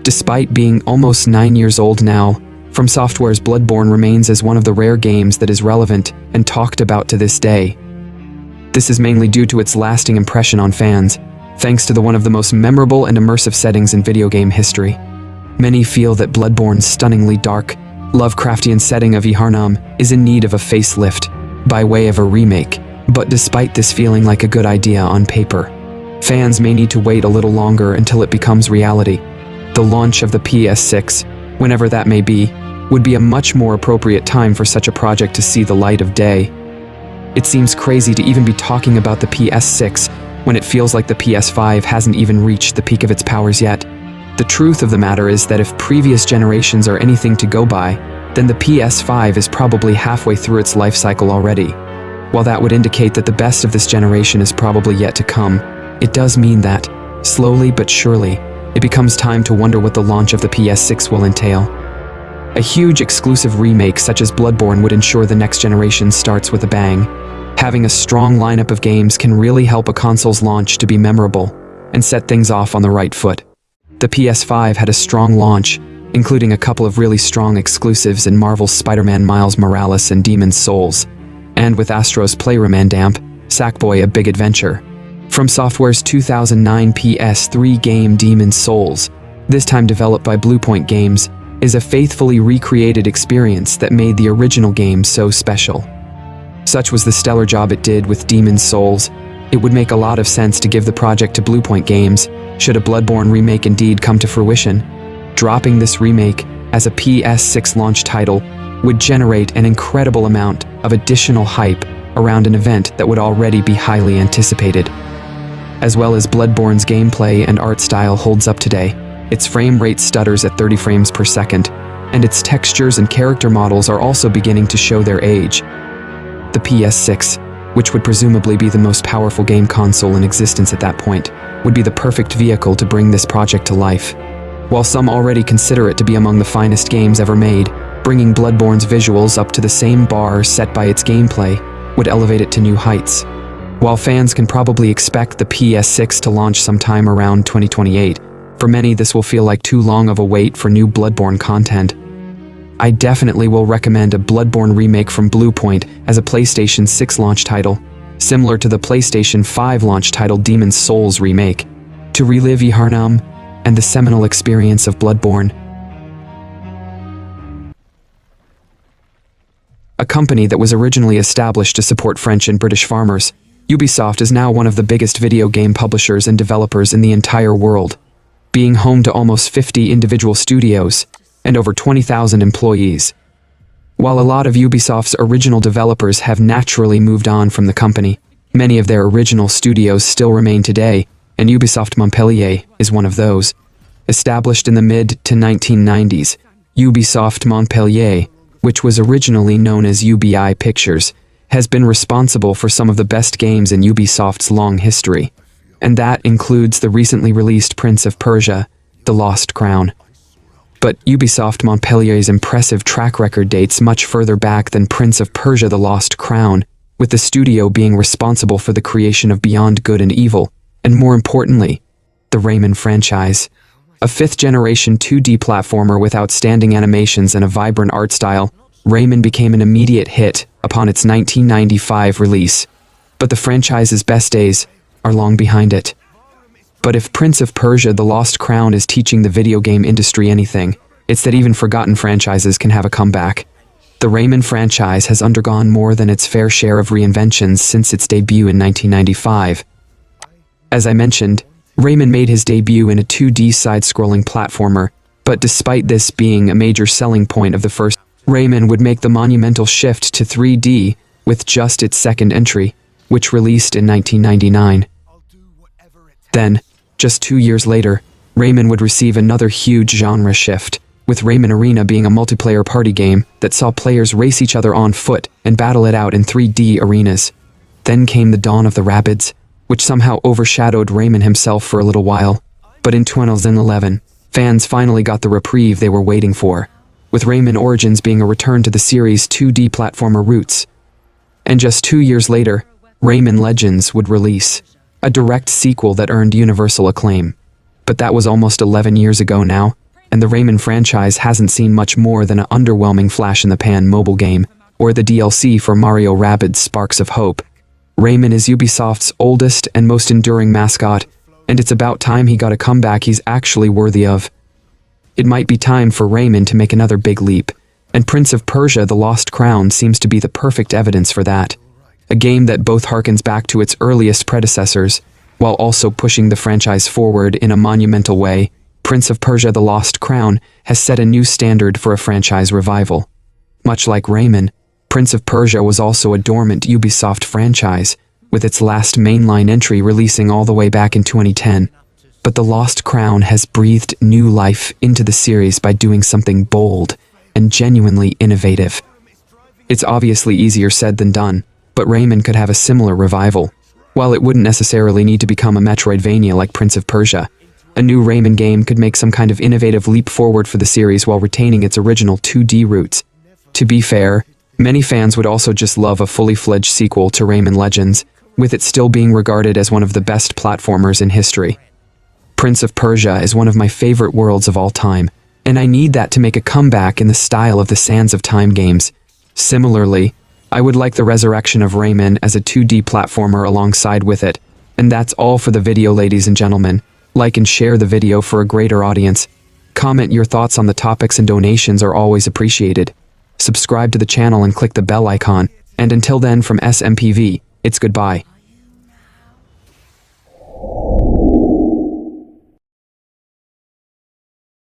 Despite being almost 9 years old now, From Software's Bloodborne remains as one of the rare games that is relevant and talked about to this day. This is mainly due to its lasting impression on fans, thanks to one of the most memorable and immersive settings in video game history. Many feel that Bloodborne's stunningly dark, Lovecraftian setting of Yharnam is in need of a facelift, by way of a remake, but despite this feeling like a good idea on paper, fans may need to wait a little longer until it becomes reality. The launch of the PS6, whenever that may be, would be a much more appropriate time for such a project to see the light of day. It seems crazy to even be talking about the PS6 when it feels like the PS5 hasn't even reached the peak of its powers yet. The truth of the matter is that if previous generations are anything to go by, then the PS5 is probably halfway through its life cycle already. While that would indicate that the best of this generation is probably yet to come, it does mean that, slowly but surely, it becomes time to wonder what the launch of the PS6 will entail. A huge exclusive remake such as Bloodborne would ensure the next generation starts with a bang. Having a strong lineup of games can really help a console's launch to be memorable and set things off on the right foot. The PS5 had a strong launch, including a couple of really strong exclusives in Marvel's Spider-Man Miles Morales and Demon's Souls, and with Astro's Playroom Damp, Sackboy: A Big Adventure. From Software's 2009 PS3 game Demon's Souls, this time developed by Bluepoint Games, is a faithfully recreated experience that made the original game so special. Such was the stellar job it did with Demon's Souls, it would make a lot of sense to give the project to Bluepoint Games, should a Bloodborne remake indeed come to fruition. Dropping this remake as a PS6 launch title would generate an incredible amount of additional hype around an event that would already be highly anticipated. As well as Bloodborne's gameplay and art style holds up today, its frame rate stutters at 30 frames per second, and its textures and character models are also beginning to show their age. The PS6, which would presumably be the most powerful game console in existence at that point, would be the perfect vehicle to bring this project to life. While some already consider it to be among the finest games ever made, bringing Bloodborne's visuals up to the same bar set by its gameplay would elevate it to new heights. While fans can probably expect the PS6 to launch sometime around 2028, for many this will feel like too long of a wait for new Bloodborne content. I definitely will recommend a Bloodborne remake from Bluepoint as a PlayStation 6 launch title, similar to the PlayStation 5 launch title Demon's Souls remake, to relive Yharnam and the seminal experience of Bloodborne. A company that was originally established to support French and British farmers, Ubisoft is now one of the biggest video game publishers and developers in the entire world, being home to almost 50 individual studios and over 20,000 employees. While a lot of Ubisoft's original developers have naturally moved on from the company, many of their original studios still remain today, and Ubisoft Montpellier is one of those. Established in the mid to 1990s, Ubisoft Montpellier, which was originally known as UBI Pictures, has been responsible for some of the best games in Ubisoft's long history, and that includes the recently released Prince of Persia: The Lost Crown. But Ubisoft Montpellier's impressive track record dates much further back than Prince of Persia: The Lost Crown, with the studio being responsible for the creation of Beyond Good and Evil, and more importantly, the Rayman franchise. A fifth-generation 2D platformer with outstanding animations and a vibrant art style, Rayman became an immediate hit upon its 1995 release, but the franchise's best days are long behind it. But if Prince of Persia: The Lost Crown is teaching the video game industry anything, it's that even forgotten franchises can have a comeback. The Rayman franchise has undergone more than its fair share of reinventions since its debut in 1995. As I mentioned, Rayman made his debut in a 2D side-scrolling platformer, but despite this being a major selling point of the first, Rayman would make the monumental shift to 3D with just its second entry, which released in 1999. Then, just 2 years later, Rayman would receive another huge genre shift, with Rayman Arena being a multiplayer party game that saw players race each other on foot and battle it out in 3D arenas. Then came the dawn of the Rabbids, which somehow overshadowed Rayman himself for a little while. But in 2011, fans finally got the reprieve they were waiting for, with Rayman Origins being a return to the series' 2D platformer roots. And just 2 years later, Rayman Legends would release, a direct sequel that earned universal acclaim. But that was almost 11 years ago now, and the Rayman franchise hasn't seen much more than an underwhelming flash-in-the-pan mobile game, or the DLC for Mario Rabbids Sparks of Hope. Rayman is Ubisoft's oldest and most enduring mascot, and it's about time he got a comeback he's actually worthy of. It might be time for Rayman to make another big leap, and Prince of Persia: The Lost Crown seems to be the perfect evidence for that. A game that both harkens back to its earliest predecessors, while also pushing the franchise forward in a monumental way. Prince of Persia: The Lost Crown has set a new standard for a franchise revival. Much like Rayman, Prince of Persia was also a dormant Ubisoft franchise, with its last mainline entry releasing all the way back in 2010. But The Lost Crown has breathed new life into the series by doing something bold and genuinely innovative. It's obviously easier said than done, but Rayman could have a similar revival. While it wouldn't necessarily need to become a Metroidvania like Prince of Persia, a new Rayman game could make some kind of innovative leap forward for the series while retaining its original 2D roots. To be fair, many fans would also just love a fully fledged sequel to Rayman Legends, with it still being regarded as one of the best platformers in history. Prince of Persia is one of my favorite worlds of all time, and I need that to make a comeback in the style of the Sands of Time games. Similarly, I would like the resurrection of Rayman as a 2D platformer alongside with it. And that's all for the video, ladies and gentlemen. Like and share the video for a greater audience. Comment your thoughts on the topics, and donations are always appreciated. Subscribe to the channel and click the bell icon. And until then, from SMPV, it's goodbye.